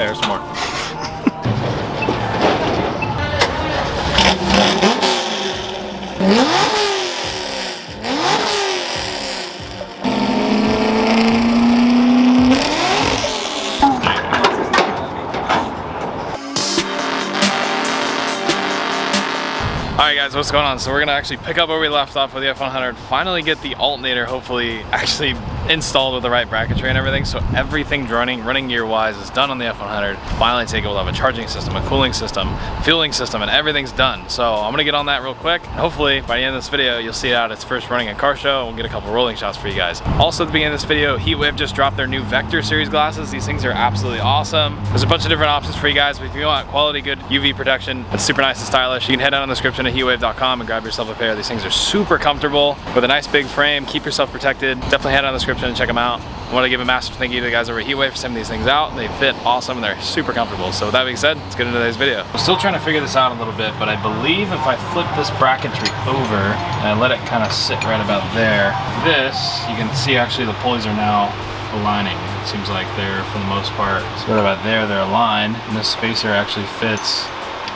There's some more. Alright guys, what's going on? So we're gonna actually pick up where we left off with the F100, finally get the alternator hopefully actually installed with the right bracketry and everything, so everything running gear wise is done on the F100. Finally take it, we'll have a charging system, a cooling system, fueling system, and everything's done. So I'm gonna get on that real quick, and hopefully by the end of this video you'll see it out its first running at car show, and we'll get a couple rolling shots for you guys. Also at the beginning of this video, Heatwave just dropped their new Vector series glasses. These things are absolutely awesome. There's a bunch of different options for you guys, but if you want quality, good UV protection, it's super nice and stylish, you can head down in the description to heatwave.com and grab yourself a pair. These things are super comfortable with a nice big frame, keep yourself protected. Definitely head down in the description and check them out. I want to give a massive thank you to the guys over at Heatwave for sending these things out. They fit awesome and they're super comfortable. So with that being said, let's get into today's video. I'm still trying to figure this out a little bit, but I believe if I flip this bracketry over and I let it kind of sit right about there, this, you can see actually the pulleys are now aligning. It seems like they're, for the most part, so right about there, they're aligned, and this spacer actually fits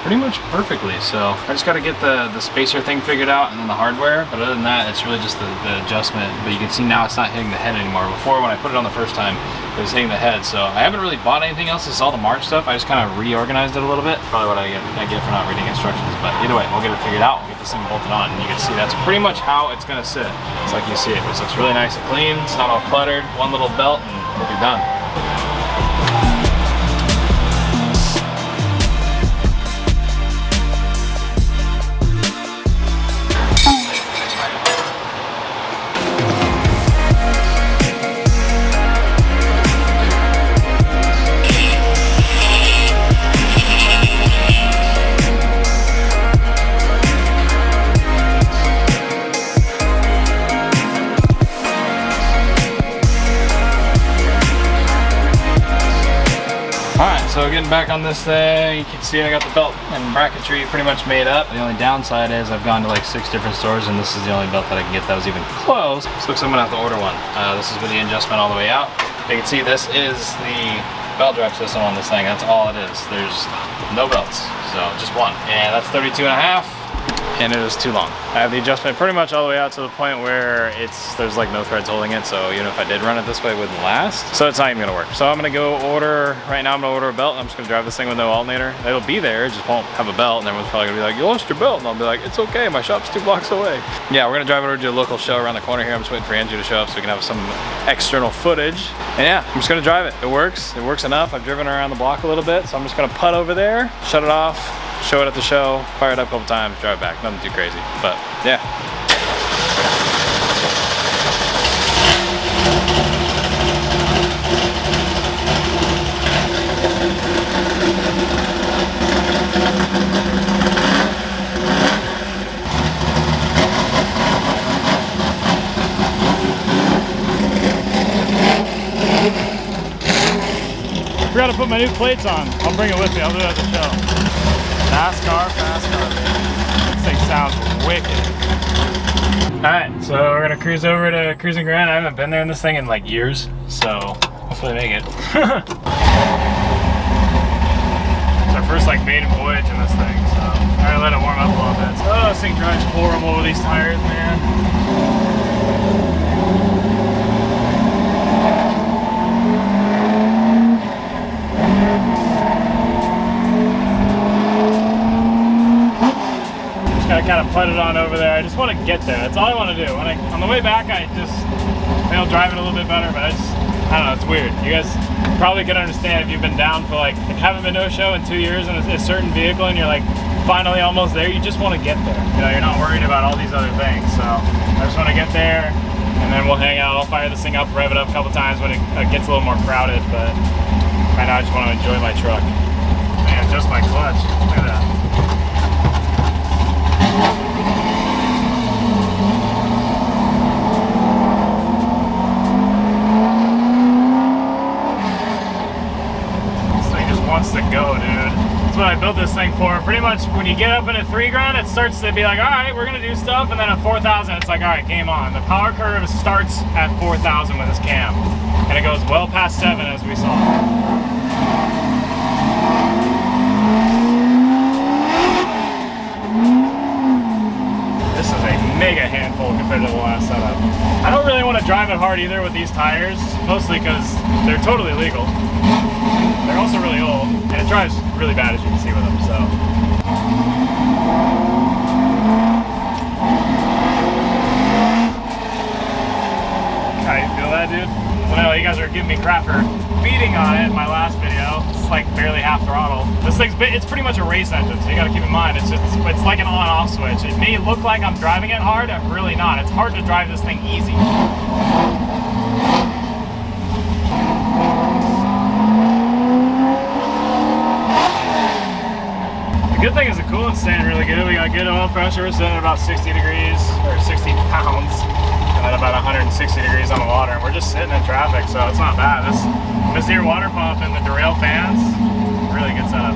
pretty much perfectly. So I just got to get the spacer thing figured out and then the hardware, but other than that it's really just the adjustment. But you can see now it's not hitting the head anymore. Before, when I put it on the first time, it was hitting the head. So I haven't really bought anything else. This is all the March stuff. I just kind of reorganized it a little bit. Probably what I get for not reading instructions, but either way, we'll get it figured out. We'll get this thing bolted on, and you can see that's pretty much how it's gonna sit. It's like you see it. It looks really nice and clean. It's not all cluttered. One little belt and we'll be done. So getting back on this thing, you can see I got the belt and bracketry pretty much made up. The only downside is I've gone to like 6 different stores and this is the only belt that I can get that was even close. So looks like I'm gonna have to order one. This is with the adjustment all the way out. You can see this is the belt drive system on this thing. That's all it is. There's no belts, so just one. And that's 32.5. And it is too long. I have the adjustment pretty much all the way out to the point where there's like no threads holding it, so even if I did run it this way, it wouldn't last. So it's not even gonna work. So I'm gonna go order, right now I'm gonna order a belt, and I'm just gonna drive this thing with no alternator. It'll be there, it just won't have a belt, and everyone's probably gonna be like, you lost your belt, and I'll be like, it's okay, my shop's 2 blocks away. Yeah, we're gonna drive over to a local show around the corner here. I'm just waiting for Andrew to show up so we can have some external footage. And yeah, I'm just gonna drive it. It works enough. I've driven around the block a little bit, so I'm just gonna putt over there, shut it off, show it at the show, fire it up a couple times, drive back. Nothing too crazy, but yeah. Forgot to put my new plates on. I'll bring it with me. I'll do it at the show. NASCAR, fast car, baby. This thing sounds wicked. Alright, so we're gonna cruise over to Cruising Grand. I haven't been there in this thing in like years, so hopefully make it. It's our first like maiden voyage in this thing, so I already let it warm up a little bit. Oh, this thing drives horrible with these tires, man. Kind of put it on over there. I just want to get there. That's all I want to do. On the way back, I drive it a little bit better, but I don't know, it's weird. You guys probably can understand if you've been down for like haven't been to a show in 2 years in a certain vehicle and you're like finally almost there. You just want to get there. You know, you're not worried about all these other things. So I just want to get there and then we'll hang out. I'll fire this thing up, rev it up a couple times when it gets a little more crowded, but right now I just want to enjoy my truck. Man, just my clutch. Look at that. Wants to go, dude. That's what I built this thing for. Pretty much when you get up into 3 grand, it starts to be like, all right, we're gonna do stuff, and then at 4,000, it's like, all right, game on. The power curve starts at 4,000 with this cam, and it goes well past 7 as we saw. mega handful compared to the last setup. I don't really want to drive it hard either with these tires, mostly because they're totally legal. They're also really old, and it drives really bad as you can see with them, so. How you feel that, dude? So I know you guys are giving me crap for beating on it in my last video. It's like barely half throttle. This thing's, it's pretty much a race engine, so you gotta keep in mind, it's like an on-off switch. It may look like I'm driving it hard, I'm really not. It's hard to drive this thing easy. The good thing is the coolant's staying really good. We got good oil pressure. We're sitting at about 60 degrees, or 60 pounds. At about 160 degrees on the water, and we're just sitting in traffic, so it's not bad. This Meziere water pump and the derail fans, really good setup.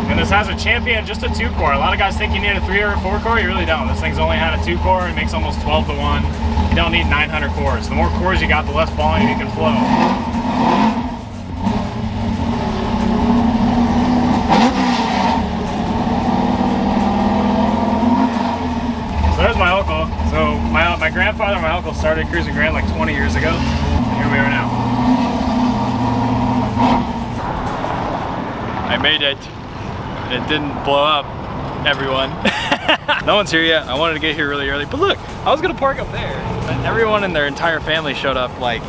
And this has a Champion, just a 2-core. A lot of guys think you need a 3 or a 4-core. You really don't. This thing's only had a 2-core. It makes almost 12 to 1. You don't need 900 cores. The more cores you got, the less volume you can flow. So there's my uncle. So my grandfather and my uncle started Cruising Grand like 20 years ago. And here we are now. I made it. It didn't blow up, everyone. No one's here yet. I wanted to get here really early, but look, I was gonna park up there. And everyone in their entire family showed up like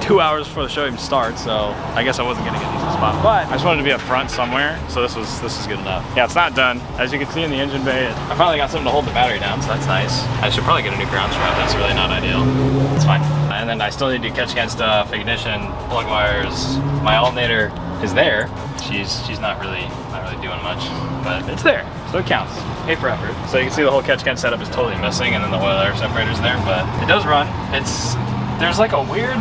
2 hours before the show even starts, so I guess I wasn't gonna get a decent spot. But I just wanted to be up front somewhere, so this was good enough. Yeah, it's not done. As you can see in the engine bay, I finally got something to hold the battery down, so that's nice. I should probably get a new ground strap. That's really not ideal. It's fine. And then I still need to do catch can stuff, ignition, plug wires. My alternator is there. She's not really doing much, but it's there, so it counts. A for effort. So you can see the whole catch can setup is totally missing, and then the oil air separator's there, but it does run. There's like a weird,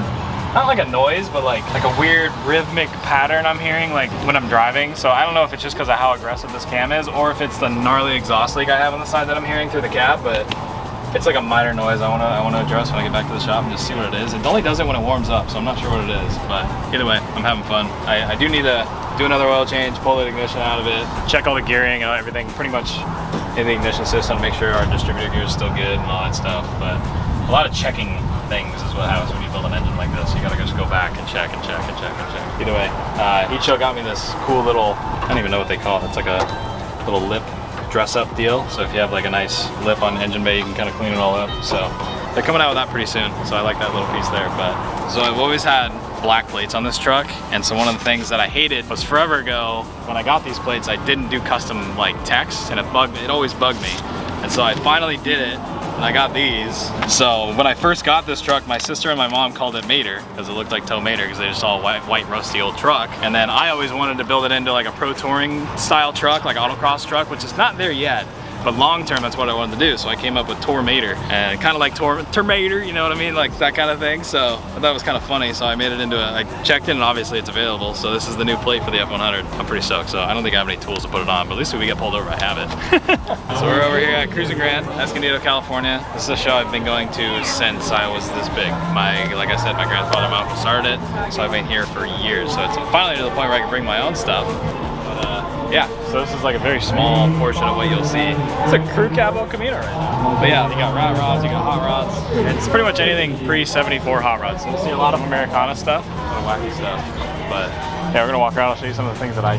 not like a noise, but like a weird rhythmic pattern I'm hearing like when I'm driving. So I don't know if it's just because of how aggressive this cam is, or if it's the gnarly exhaust leak I have on the side that I'm hearing through the cab, but it's like a minor noise I wanna address when I get back to the shop and just see what it is. It only does it when it warms up, so I'm not sure what it is, but either way, I'm having fun. I do need to do another oil change, pull the ignition out of it, check all the gearing and everything pretty much in the ignition system, make sure our distributor gear is still good and all that stuff. But a lot of checking things is what happens when you build an engine like this. You gotta just go back and check and check and check and check. Either way, Heatshield got me this cool little, I don't even know what they call it. It's like a little lip dress up deal. So if you have like a nice lip on engine bay, you can kind of clean it all up. So they're coming out with that pretty soon. So I like that little piece there. But so I've always had black plates on this truck, and so one of the things that I hated was forever ago when I got these plates, I didn't do custom like text, and it always bugged me. And so I finally did it, and I got these. So when I first got this truck, my sister and my mom called it Mater because it looked like Tow Mater because they just saw a white rusty old truck. And then I always wanted to build it into like a pro touring style truck, like autocross truck, which is not there yet. But long term, that's what I wanted to do. So I came up with Tormator, and kind of like Tormator, you know what I mean? Like that kind of thing. So I thought it was kind of funny. So I made it into I checked it, and obviously it's available. So this is the new plate for the F100. I'm pretty stoked. So I don't think I have any tools to put it on, but at least when we get pulled over, I have it. So we're over here at Cruising Grand, Escondido, California. This is a show I've been going to since I was this big. Like I said, my grandfather and my uncle started it. So I've been here for years. So it's finally to the point where I can bring my own stuff. Yeah, so this is like a very small portion of what you'll see. It's a crew cab El Camino right now. But yeah, you got rat rods, you got hot rods. It's pretty much anything pre-74 hot rods. So you'll see a lot of Americana stuff, a lot of wacky stuff. But yeah, we're gonna walk around. I'll show you some of the things that I,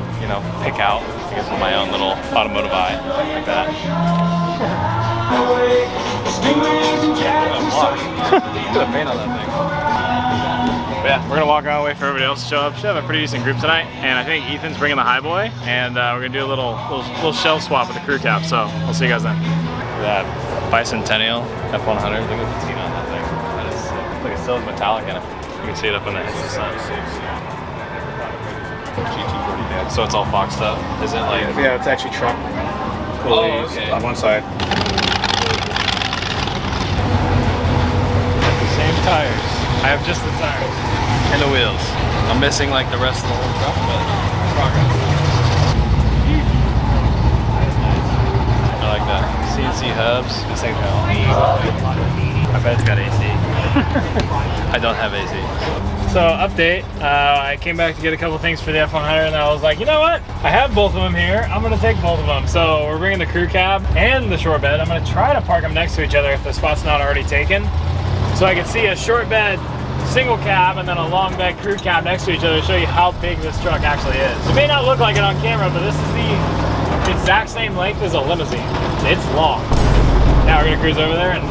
pick out, I guess, with my own little automotive eye, like that. Look at the paint on that thing. But yeah, we're gonna walk around, wait for everybody else to show up. Should have a pretty decent group tonight, and I think Ethan's bringing the Highboy, and we're gonna do a little shell swap with the crew cab. So we'll see you guys then. That Bicentennial F100. Look at the patina on that thing. That is sick. Look, it still has metallic in it. You can see it up in the sun. G240. So it's all Foxed up. Is it like? Yeah, it's actually trunk pulleys on one side. The same tires. I have just the tires. And the wheels. I'm missing like the rest of the whole truck, but progress. I like that. CNC hubs. This thing's got I bet it's got AC. I don't have AC. So update, I came back to get a couple things for the F100 and I was like, you know what? I have both of them here. I'm gonna take both of them. So we're bringing the crew cab and the short bed. I'm gonna try to park them next to each other if the spot's not already taken. So I can see a short bed single cab and then a long bed crew cab next to each other to show you how big this truck actually is. It may not look like it on camera, but this is the exact same length as a limousine. It's long. Now we're gonna cruise over there and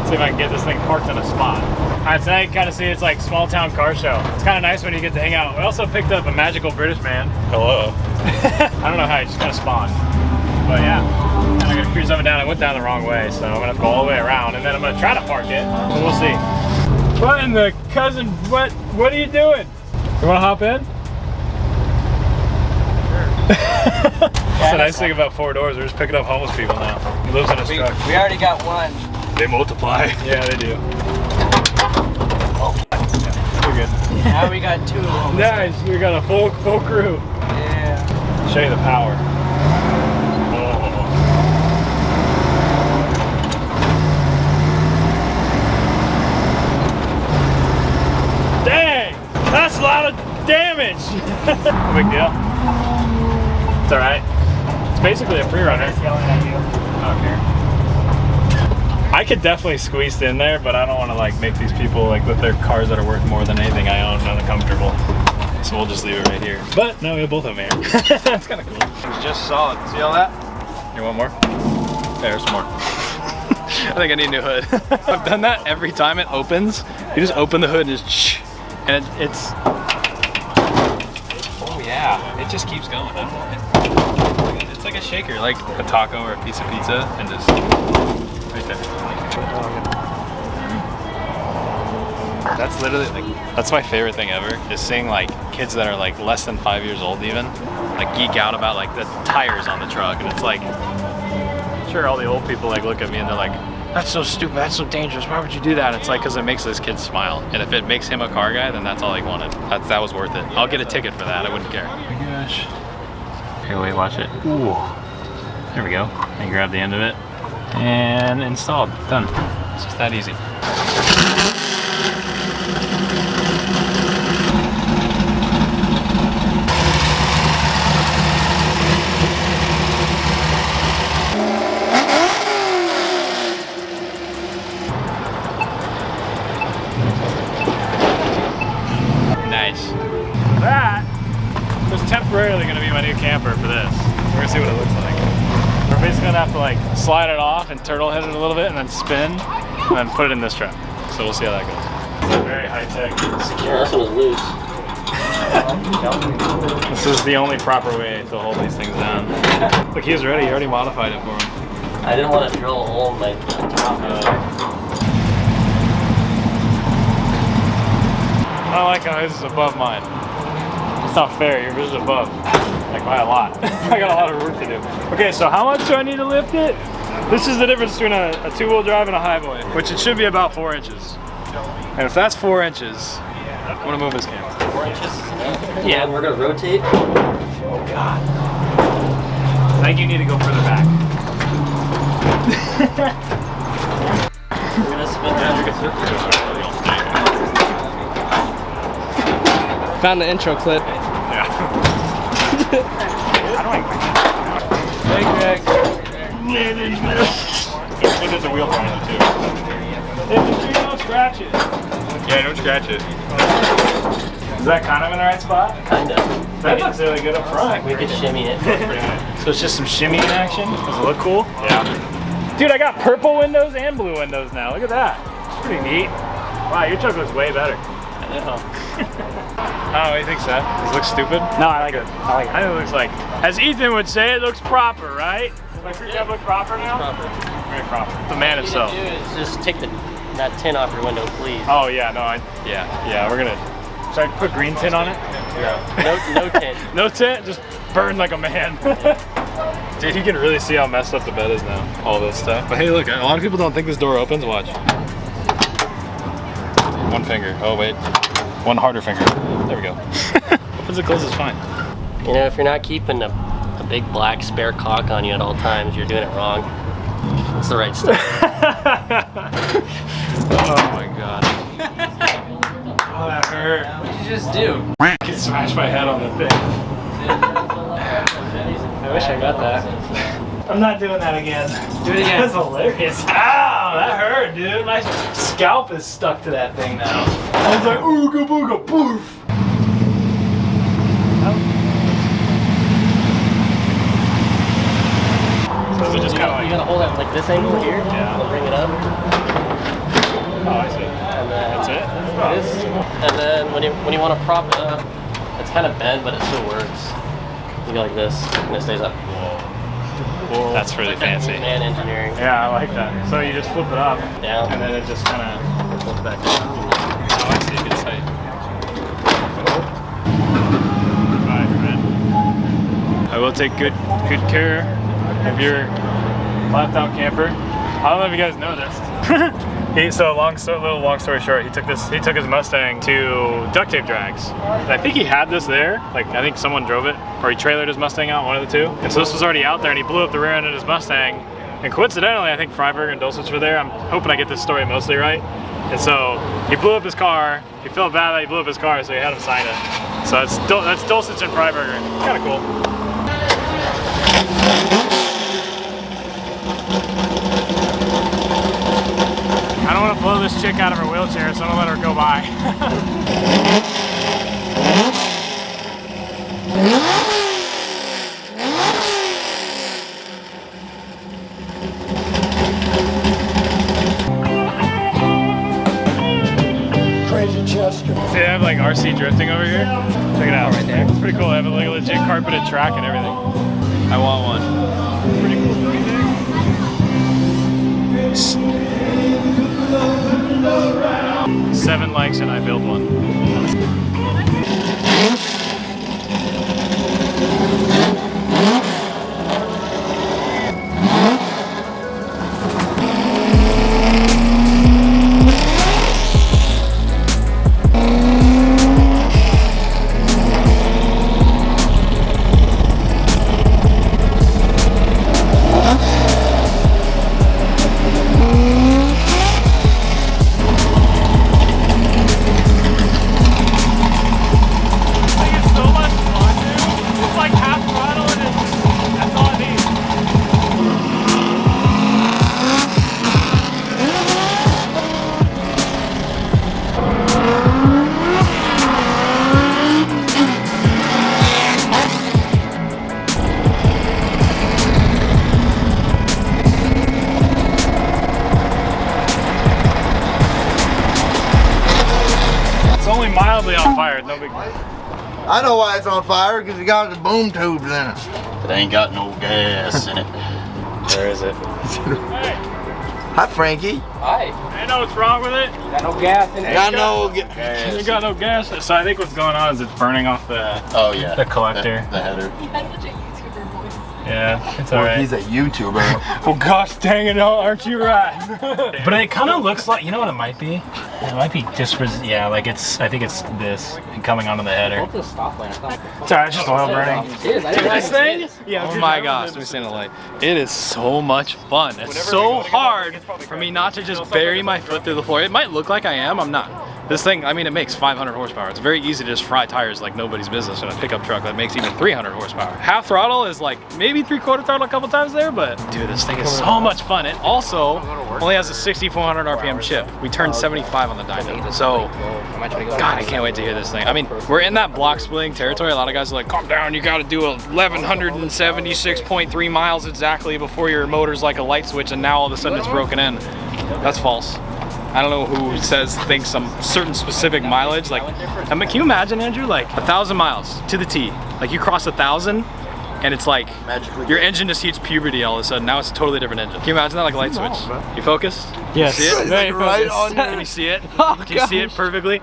see if I can get this thing parked in a spot. Alright, tonight you can kind of see it's like small town car show. It's kind of nice when you get to hang out. We also picked up a magical British man. Hello. I don't know how, he just kind of spawned. But yeah, and I'm gonna cruise up and down. I went down the wrong way, so I'm gonna have to go all the way around and then I'm gonna try to park it, but we'll see. What in the cousin, what are you doing? You wanna hop in? That's the nice thing about 4 doors. We're just picking up homeless people now. He lives in his truck. We already got one. They multiply. Yeah, they do. We're good. Now we got 2 of them. Nice, we got a full crew. Yeah. Show you the power. Oh. Dang, that's a lot of damage. No big deal. It's all right. It's basically a pre-runner. Okay. I could definitely squeeze in there, but I don't want to like make these people like with their cars that are worth more than anything I own uncomfortable. So we'll just leave it right here. But no, we have both of them here. That's kind of cool. It's just solid. See all that? You want more? There's more. I think I need a new hood. I've done that every time it opens. You just open the hood and just shh, and it's. Oh yeah, it just keeps going. I don't know. It's like a shaker, like a taco or a piece of pizza, and just right there. That's literally like, that's my favorite thing ever, is seeing like kids that are like less than 5 years old even, like geek out about like the tires on the truck, and it's like, I'm sure all the old people like look at me and they're like, that's so stupid, that's so dangerous, why would you do that? It's like, because it makes this kid smile, and if it makes him a car guy, then that's all he wanted. That was worth it. I'll get a ticket for that, I wouldn't care. Oh my gosh. Here, wait, watch it. Ooh. There we go. And grab the end of it. And installed. Done. It's just that easy. Nice. That was temporarily going to be my new camper for this. We're going to see what it looks like. We're basically going to have to like slide it off and turtle head it a little bit and then spin and then put it in this truck. So we'll see how that goes. It's very high-tech, secure. This one's loose. This is the only proper way to hold these things down. Look, he's ready. He already modified it for him. I didn't want to drill a hole in my top. I like how his is above mine. It's not fair, yours is above. Like by a lot. I got a lot of work to do. Okay, so how much do I need to lift it? This is the difference between a two-wheel drive and a highway, which it should be about 4 inches. And if that's 4 inches, I'm gonna move this camera. 4 inches? Yeah, and we're gonna rotate. Oh God. I think you need to go further back. We're gonna spin around the circle. Found the intro clip. Yeah. How do I? Hey, Greg. There's a wheel behind it too. Hey, don't scratch it. Yeah, don't scratch it. Is that kind of in the right spot? Kinda. That looks really good up front. We could shimmy it. So it's just some shimmying action. Does it look cool? Yeah. Dude, I got purple windows and blue windows now. Look at that. It's pretty neat. Wow, your truck looks way better. I know. Oh, what do you think, Seth? Does it look stupid? No, I like it. I like it. I think it looks like, as Ethan would say, it looks proper, right? Does my crew cab look proper now? Proper. Very proper. The man What himself. you need to do is just take that tin off your window, please. Oh yeah, no, yeah, we're gonna. Should I put green tint on it? No tint. No tint, just burn like a man. Dude, you can really see how messed up the bed is now. All this stuff. But hey, look, a lot of people don't think this door opens. Watch. One finger. Oh wait. One harder finger. There we go. Opens and closes fine. You know, if you're not keeping a big black spare cock on you at all times, you're doing it wrong. It's the right stuff. Oh my God. Oh, that hurt. hurt. What did you just do? I could smash my head on the thing. I wish I got that. I'm not doing that again. Do it again. That's hilarious. Ow, that hurt, dude. My scalp is stuck to that thing now. I was like, ooga booga poof. So is it just kind of like... You gotta hold it like this angle here. Yeah. And bring it up. Oh, I see. And then That's it? this. And then when you want to prop it up, it's kind of bent, but it still works. You go like this, and it stays up. Whoa. That's really fancy. Man engineering. Yeah, I like that. So you just flip it up, Down. and then it just kind of flips back down. Oh, I see. Good sight. Bye, friend. I will take good care of your flat top camper. I don't know if you guys know this. Long story short, he took his Mustang to duct tape drags. And I think he had this there, like I think someone drove it, or he trailered his Mustang out, one of the two. And so this was already out there, and he blew up the rear end of his Mustang. And coincidentally, I think Freiberger and Dulcich were there. I'm hoping I get this story mostly right. And so he blew up his car. He felt bad that he blew up his car, so he had him sign it. So that's Dulcich and Freiberger. Kind of cool. I don't want to blow this chick out of her wheelchair, so I'm gonna let her go by. Crazy Chester. See, I have like RC drifting over here. Check it out. Right there. It's pretty cool. I have like a legit carpeted track and everything. I want one. Pretty cool. 7 likes and I build one. Mildly on fire, no big deal. I know why it's on fire, because it got the boom tubes in it. It ain't got no gas in it. Where is it? Hey, Hi, Frankie. Hi. I know what's wrong with it. Got no gas in it. Got no You got no gas. So I think what's going on is it's burning off the the collector. The header. He has such a YouTuber voice. Yeah, it's alright. He's a YouTuber. Well, gosh dang it, aren't you right? But it kind of looks like, you know what it might be? It might be just, yeah, like I think it's this coming onto the header. What's the stop line? It's alright, it's just oil burning. It is. I didn't This thing? Yeah, oh my gosh, let me stand in the light. It is so much fun. It's so hard for me not to just bury my foot through the floor. It might look like I am, I'm not. This thing, I mean, it makes 500 horsepower. It's very easy to just fry tires like nobody's business in a pickup truck that makes even 300 horsepower. Half throttle is like maybe 3/4 throttle a couple times there, but dude, this thing is so much fun. It also only has a 6,400 RPM chip. We turned 75 on the dyno, so God, I can't wait to hear this thing. I mean, we're in that block splitting territory. A lot of guys are like, calm down, you gotta do 1,176.3 miles exactly before your motor's like a light switch and now all of a sudden it's broken in. That's false. I don't know who thinks some certain specific mileage. Like, I mean, can you imagine, Andrew, like 1,000 miles to the T? Like you cross 1,000 and it's like your engine just hits puberty all of a sudden. Now it's a totally different engine. Can you imagine that, like a light switch? You focused? Yes. You see it? Very right on Can you see it? Can you see it perfectly?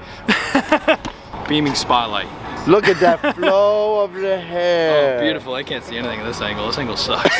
Beaming spotlight. Look at that flow of the hair. Oh, beautiful. I can't see anything at this angle. This angle sucks.